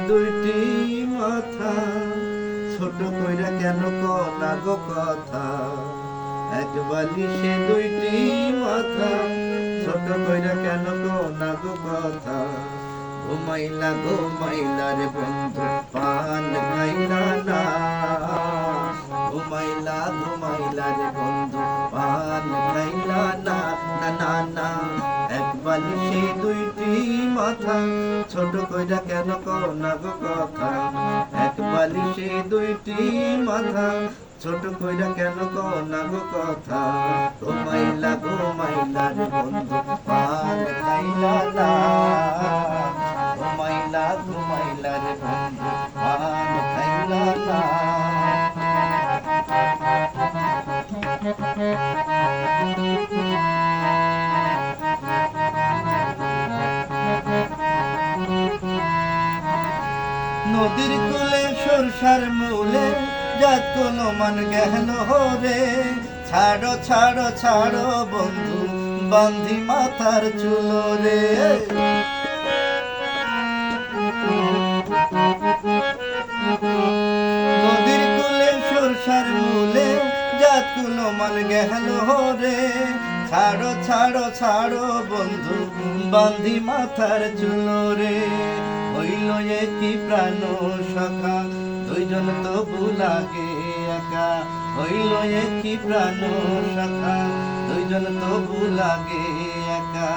দুইটি মাথা, ছোট কইরা কেন কলা গো কথা। এক বালিশে দুইটি মাথা, ছোট কইরা কেন কলা গো কথা। ঘুমাইলা ঘুমাইলা রে বন্ধু পান খাইলা না। ঘুমাইলা ঘুমাইলা রে বন্ধু পান খাইলা না। না না না, এক বালিশে দুইটি মাথা, ছোট কইরা কেন কলা গো কথা। এক বালিশে দুইটি মাথা, ছোট কইরা কেন কলা গো কথা। ঘুমাইলা ঘুমাইলা রে বন্ধু পান খাইলা না। ঘুমাইলা ঘুমাইলা রে বন্ধু পান খাইলা না। নদীর কূলে সরষার মূলে যাত কোনো মান গেল রে। ছাড়ো ছাড়ো ছাড়ো বন্ধু বান্ধি মাথার চুল রে। নদীর কূলে সরষার মূলে যাত কোনো মান গেল রে। ছাড়ো ছাড়ো ছাড়ো বন্ধু বান্ধি মাথার চুল রে। হইল একই প্রাণ সখা, দুইজন তবু লাগে একা। হইল একই প্রাণ সখা, দুইজন তবু লাগে একা।